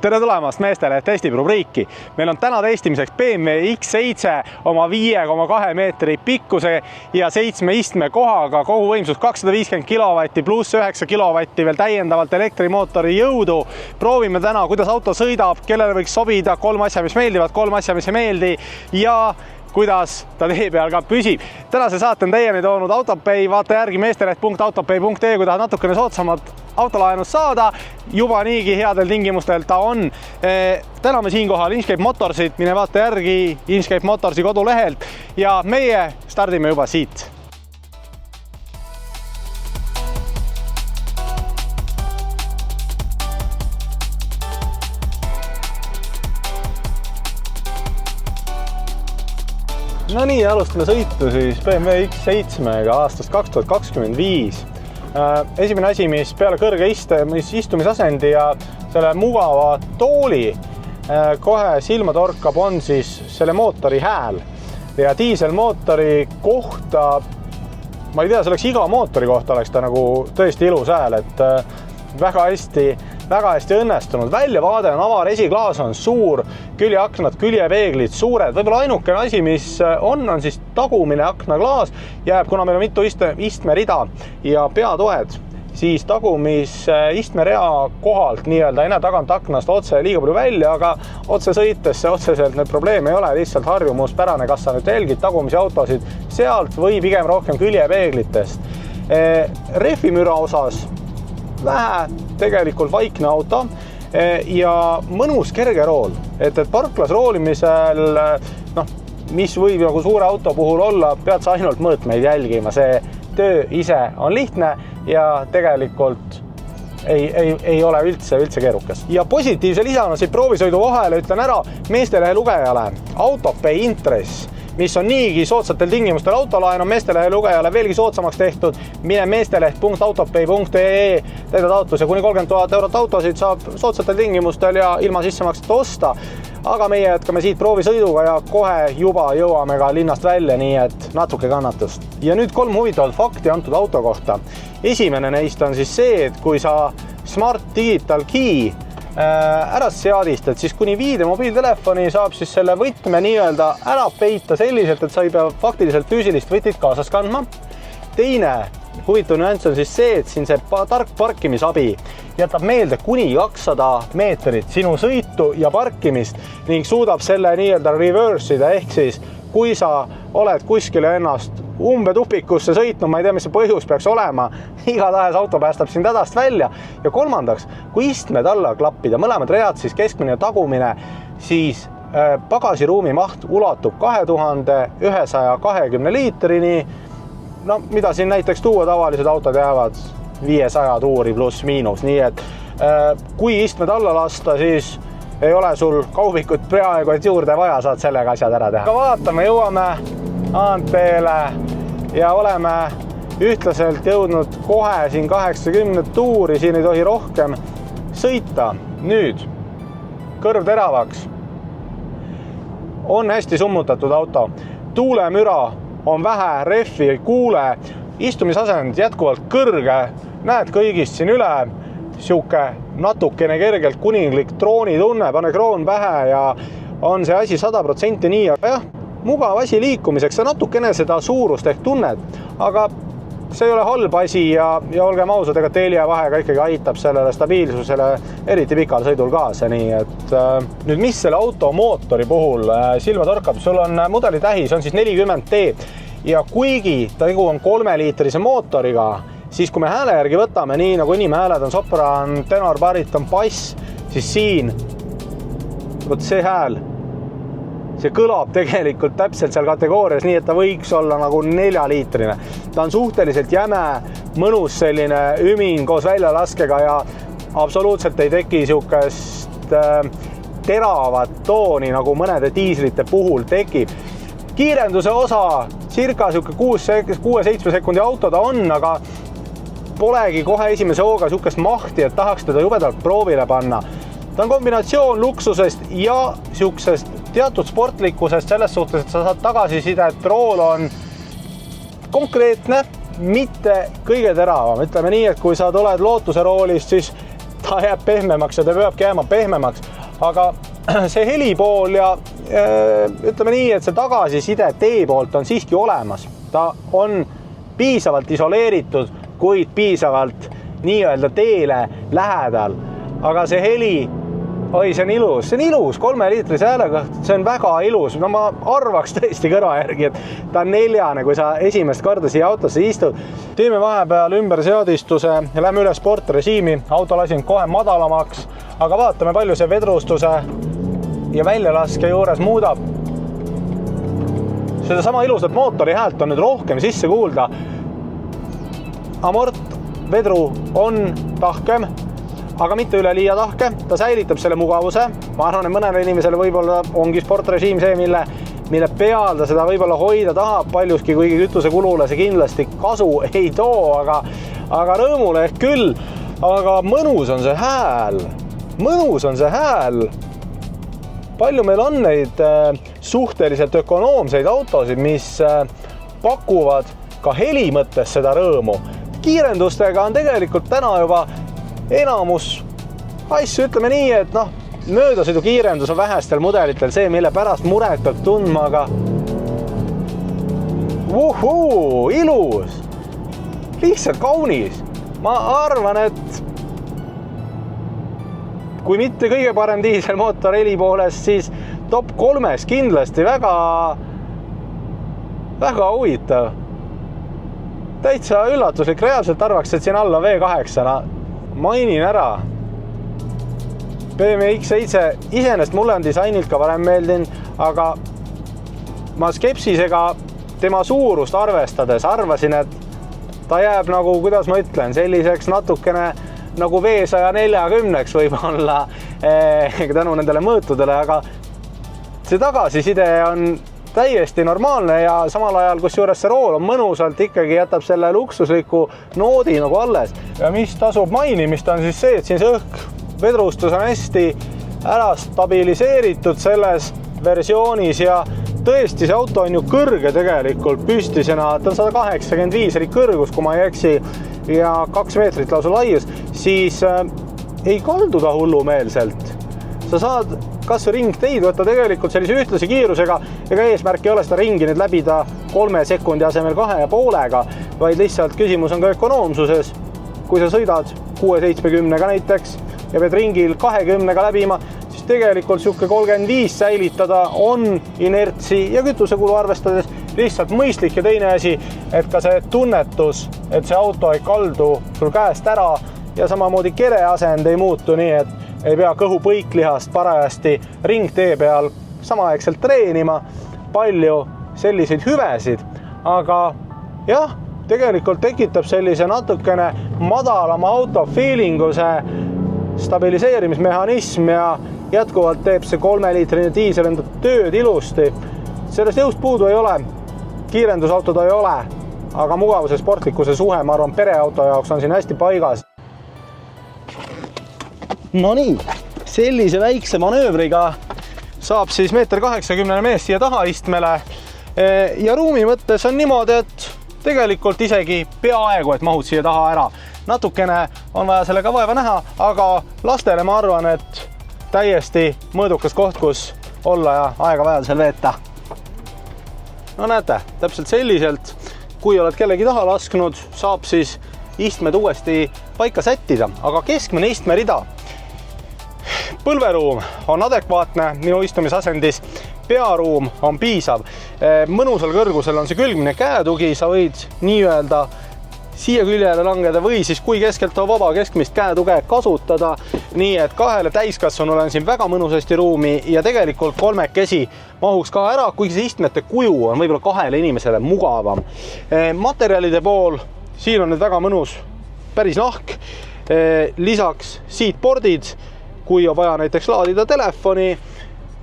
Tere tulemast meestele testib rubriiki. Meil on täna testimiseks BMW X7 oma 5,2 meetri pikkuse ja 7 istme kohaga, koguvõimsus 250 kW pluss 9 kW veel täiendavalt elektrimootori jõudu. Proovime täna, kuidas auto sõidab, kellele võiks sobida 3 asja, mis meeldivad, 3 asja, mis ei meeldi ja kuidas ta tee peal ka püsib. Tänase saate on teieni toonud Autopay, vaata järgi meesteleht.autopay.ee, kui tahad natukene soodsamat autolaenust saada. Juba niigi headel tingimustel ta on. Täname siinkohal Inchcape Motorsit, mine vaata järgi Inchcape Motorsi kodulehelt ja meie stardime juba siit. No nii, alustame sõitu siis BMW X7-ga aastast 2025. Esimene asi, mis peale kõrge istumisasendi ja selle mugava tooli kohe silma torkab, on siis selle mootori hääl. Ja diiselmootori kohta, ma ei tea, see oleks iga mootori kohta, oleks ta nagu tõesti ilus hääl, et väga hästi õnnestunud. Väljavaade on avar, esiklaas on suur, küljeaknad, küljepeeglid suured. Võib-olla ainukene asi, mis on siis tagumine aknaklaas jääb, kuna meil on mitu istmerida ja peatoed, siis tagumis istmerea kohalt nii-öelda enne tagant aknast otse liiga palju välja, aga otse sõitesse otseselt need probleeme ei ole, lihtsalt harjumuspärane, kas sa nüüd telgid tagumisi autosid sealt või pigem rohkem küljepeeglitest. Rehvimüra osas vähe tegelikult vaikne auto ja mõnus kerge rool, et parklas roolimisel, mis võib nagu suure auto puhul olla, pead sa ainult mõõtmeid jälgima, see töö ise on lihtne ja tegelikult ei ole üldse keerukas. Ja positiivse lisana siit proovisõidu vahele ütlen ära meestelehe lugejale Autopay intress, mis on niigi soodsatel tingimustel autolaen, on meestelehe lugejale veelgi soodsamaks tehtud. Mine meesteleht.autopay.ee, täida taotluse kuni 30 000 eurot autosid saab soodsatel tingimustel ja ilma sissemakseta osta. Aga meie jätkame siit proovisõiduga ja kohe juba jõuame ka linnast välja, nii et natuke kannatust. Ja nüüd 3 huvitavat fakti antud auto kohta. Esimene neist on siis see, et kui sa Smart Digital Key ära seadistad, siis kuni 5 mobiiltelefoni saab siis selle võtme nii-öelda ära peita selliselt, et sa ei pea faktiliselt füüsilist võtit kaasas kandma. Teine huvitav nüanss on siis see, et siin see tark parkimisabi jätab meelde kuni 200 meetrit sinu sõitu ja parkimist ning suudab selle nii-öelda reverse'ida, ehk siis kui sa oled kuskile ennast tupikusse sõitnud, ma ei tea, mis see põhjus peaks olema, igatahes auto päästab sind hädast välja. Ja kolmandaks, kui istmed alla klappida, mõlemad read, siis keskmine ja tagumine, siis pagasiruumi maht ulatub 2120 liitrini, mida siin näiteks tuua tavalised autod jäävad 500 tuuri pluss miinus, nii et kui istmed alla lasta, siis ei ole sul kaubikut peaaegu et juurde vaja, saad sellega asjad ära teha. Aga vaatame, jõuame Anteele ja oleme ühtlaselt jõudnud kohe siin 80 tuuri, siin ei tohi rohkem sõita. Nüüd, kõrv teravaks. On hästi summutatud auto. Tuulemüra on vähe, rehvi ei kuule, istumisasend jätkuvalt kõrge, näed kõigist siin üle, siuke natukene kergelt kuninglik trooni tunne, pane kroon pähe ja on see asi 100% nii, aga jah, mugav asi liikumiseks, sa natukene seda suurust ehk tunned, aga see ei ole halb asi ja olgem ausad, ega telje vahega ikkagi aitab sellele stabiilsusele eriti pikal sõidul kaasa, nii et nüüd mis selle auto mootori puhul silma torkab, sul on mudelitähis, on siis 40T ja kuigi tegu on 3-liitrise mootoriga, siis kui me hääle järgi võtame, nii nagu inimhääled on sopran, tenor, bariton, bass, siis siin võt see hääl, see kõlab tegelikult täpselt seal kategoorias, nii et ta võiks olla nagu 4-liitrine. Ta on suhteliselt jäme, mõnus selline ümin koos väljalaskega ja absoluutselt ei teki siukest teravat tooni, nagu mõnede diislite puhul tekib. Kiirenduse osa, circa 6-7 sekundi auto ta on, aga polegi kohe esimese hooga siukest mahti, et tahaks teda jubedalt proovile panna. Ta on kombinatsioon luksusest ja siuksest teatud sportlikkusest selles suhtes, et sa saad tagasisidet, rool on konkreetne, mitte kõige teravam. Ütleme nii, et kui sa tuled Lootuse roolist, siis ta ta jääb pehmemaks ja ta peabki jääma pehmemaks, aga see heli pool ja ütleme nii, et see tagasiside tee poolt on siiski olemas. Ta on piisavalt isoleeritud, kuid piisavalt nii-öelda teele lähedal. Aga see heli, see on ilus, 3-liitrise häälega, see on väga ilus. No ma arvaks tõesti kõrva järgi, et ta on 4, kui sa esimest korda siia autosse istud. Teeme vahepeal ümber seadistuse ja lähme üle sportrežiimi. Auto lasin kohe madalamaks, aga vaatame, palju see vedrustuse ja väljalaske juures muudab. Seda sama ilusat mootori häält on nüüd rohkem sisse kuulda. Amort vedru on tahkem, aga mitte üleliia tahke. Ta säilitab selle mugavuse. Ma arvan, et mõnele inimesele võib-olla ongi sportrežiim see, mille peal ta seda võib-olla hoida tahab paljuski, kuigi kütuse kulule see kindlasti kasu ei too, aga rõõmule ehk küll. Aga mõnus on see hääl. Palju meil on neid suhteliselt ökonoomseid autosid, mis pakuvad ka heli mõttes seda rõõmu. Kiirendustega on tegelikult täna juba enamus asju, ütleme nii, et möödasõidu kiirendus on vähestel mudelitel see, mille pärast muret peab tundma, aga ilus, lihtsalt kaunis. Ma arvan, et kui mitte kõige parem diiselmootor heli poolest, siis top 3 kindlasti väga huvitav. Täitsa üllatuslik, reaalselt arvaks, et siin alla V8. Mainin ära. BMW X7 iseenest mulle on disainilt ka varem meeldinud, aga ma skepsisega tema suurust arvestades arvasin, et ta jääb nagu, kuidas ma ütlen, selliseks natukene nagu V140 võib-olla tänu nendele mõõtudele, aga see tagasiside on täiesti normaalne ja samal ajal, kus juures see rool on mõnusalt, ikkagi jätab selle luksusliku noodi nagu alles. Ja mis tasub mainimist on siis see, et siin see vedrustus on hästi ära stabiliseeritud selles versioonis ja tõesti see auto on ju kõrge tegelikult püstisena, ta on 185 eri kõrgus, kui ma ei eksi, ja 2 meetrit lausa laius, siis ei kaldu ta hullumeelselt. Sa saad kas ringteid võtta tegelikult sellise ühtlase kiirusega, ega eesmärk ei ole seda ringi nüüd läbida 3 sekundi asemel 2,5-ga, vaid lihtsalt küsimus on ka ökonoomsuses. Kui sa sõidad 6-70-ga näiteks ja pead ringil 20-ga läbima, siis tegelikult siuke 35 säilitada on inertsi ja kütusekulu arvestades lihtsalt mõistlik ja teine asi, et ka see tunnetus, et see auto ei kaldu sul käest ära ja samamoodi kere asend ei muutu nii, et ei pea kõhu põiklihast parajasti ringtee peal samaaegselt treenima, palju selliseid hüvesid, aga jah, tegelikult tekitab sellise natukene madalama auto feelingu see stabiliseerimismehhanism ja jätkuvalt teeb see 3-liitrine diisel enda tööd ilusti. Sellest jõust puudu ei ole, kiirendusauto ta ei ole, aga mugavuse sportlikkuse suhe, ma arvan, pereauto jaoks on siin hästi paigas. No nii, sellise väikse manöövriga saab siis 1,80 m mees siia tahaistmele ja ruumi mõttes on niimoodi, et tegelikult isegi peaaegu, et mahud siia taha ära. Natukene on vaja sellega vaeva näha, aga lastele ma arvan, et täiesti mõõdukas koht, kus olla ja aega vajadusel veeta. No näete, täpselt selliselt, kui oled kellegi taha lasknud, saab siis istmed uuesti paika sättida, aga keskmine istmerida. Põlveruum on adekvaatne minu istumisasendis, pearuum on piisav. Mõnusal kõrgusel on see külgmine käetugi, sa võid nii-öelda siia küljele langeda või siis kui keskelt on vaba keskmist käetuge kasutada, nii et 2 täiskasvanule on siin väga mõnusasti ruumi ja tegelikult 3 mahuks ka ära, kuigi see istmete kuju on võib-olla 2 inimesele mugavam. Materjalide pool, siin on nüüd väga mõnus päris nahk, lisaks seatboardid, kui on vaja näiteks laadida telefoni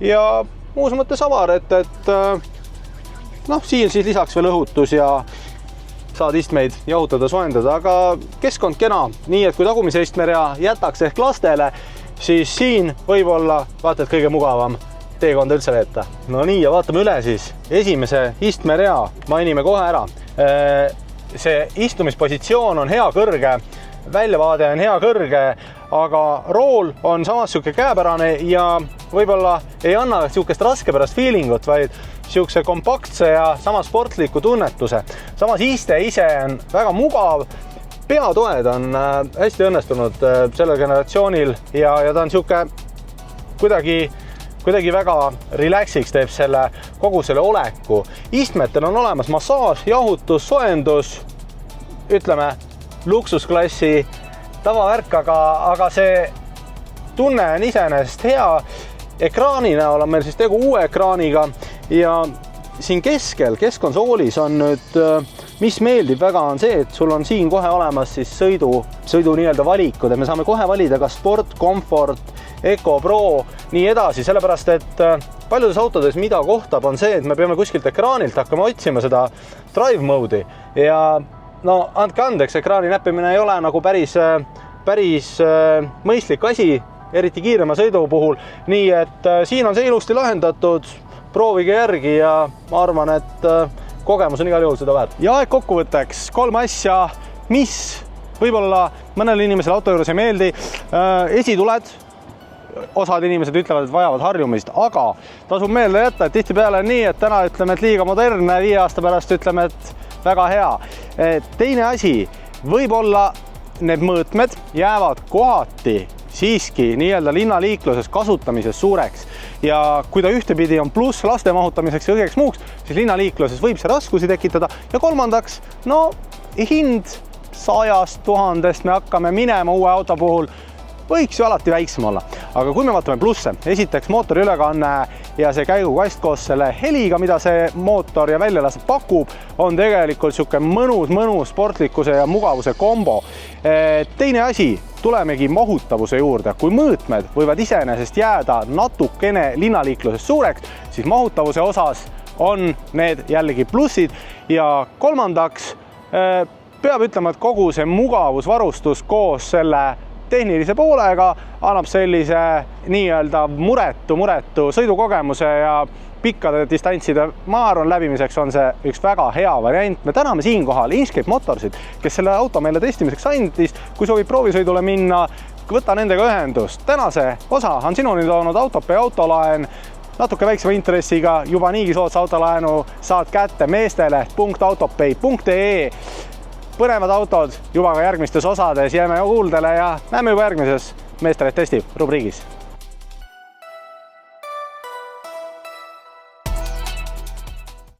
ja muus mõttes avar, et siin siis lisaks veel õhutus ja saad istmeid jahutada, soendada, aga keskkond kena, nii et kui tagumise istmerea jätaks ehk lastele, siis siin võib-olla vaata, et kõige mugavam teekonda üldse veeta. No nii, ja vaatame üle siis esimese istmerea, mainime kohe ära. See istumispositsioon on hea kõrge, väljavaade on hea kõrge, aga rool on samas siuke käepärane ja võib-olla ei anna siukest raskepärast feelingut, vaid siukse kompaktse ja sama sportliku tunnetuse. Samas iste ise on väga mugav, peatoed on hästi õnnestunud sellel generatsioonil ja ta on siuke kuidagi väga relaxiks teeb kogu selle oleku. Istmetel on olemas massaaž, jahutus, soojendus, ütleme luksusklassi tavavärk, aga see tunne on iseenesest hea. Ekraani näol on meil siis tegu uue ekraaniga ja siin keskkonsoolis on nüüd, mis meeldib väga, on see, et sul on siin kohe olemas siis sõidu nii-öelda valikud, et me saame kohe valida ka Sport, Comfort, Eco Pro, nii edasi, sellepärast et paljudes autodes mida kohtab on see, et me peame kuskilt ekraanilt hakkama otsima seda drive mode'i ja no andke andeks, ekraani näppimine ei ole nagu päris mõistlik asi, eriti kiirema sõidu puhul, nii et siin on see ilusti lahendatud, proovige järgi ja ma arvan, et kogemus on igal juhul seda väärt. Ja kokkuvõtteks 3 asja, mis võib-olla mõnele inimesele auto juures ei meeldi. Esituled, osad inimesed ütlevad, et vajavad harjumist, aga tasub meelde jätta, et tihtipeale on nii, et täna ütleme, et liiga modernne, 5 aasta pärast ütleme, et väga hea. Teine asi, võib-olla need mõõtmed jäävad kohati siiski nii-öelda linnaliikluses kasutamises suureks ja kui ta ühtepidi on pluss laste mahutamiseks ja kõigeks muuks, siis linnaliikluses võib see raskusi tekitada ja kolmandaks, no hind 100 000 me hakkame minema uue auto puhul, võiks ju alati väiksem olla. Aga kui me vaatame plusse, esiteks mootori ülekanne ja see käigukast koos selle heliga, mida see mootor ja väljalase pakub, on tegelikult siuke mõnus sportlikkuse ja mugavuse kombo. Teine asi, tulemegi mahutavuse juurde. Kui mõõtmed võivad iseenesest jääda natukene linnaliikluses suureks, siis mahutavuse osas on need jällegi plussid ja kolmandaks peab ütlema, et kogu see mugavusvarustus koos selle tehnilise poolega annab sellise nii-öelda muretu sõidukogemuse ja pikkade distantside maaron läbimiseks on see üks väga hea variant. Me täname siinkohal Inchcape Motorsit, kes selle auto meile testimiseks andis. Kui soovib proovisõidule minna, võta nendega ühendust. Tänase osa on sinuni toonud Autopay autolaen. Natuke väiksema intressiga juba niigi soodsa autolaenu saad kätte meestele .autopay.ee. Põnevad autod juba ka järgmistes osades, jääme kuuldele ja näeme juba järgmises Meestele testib rubriigis.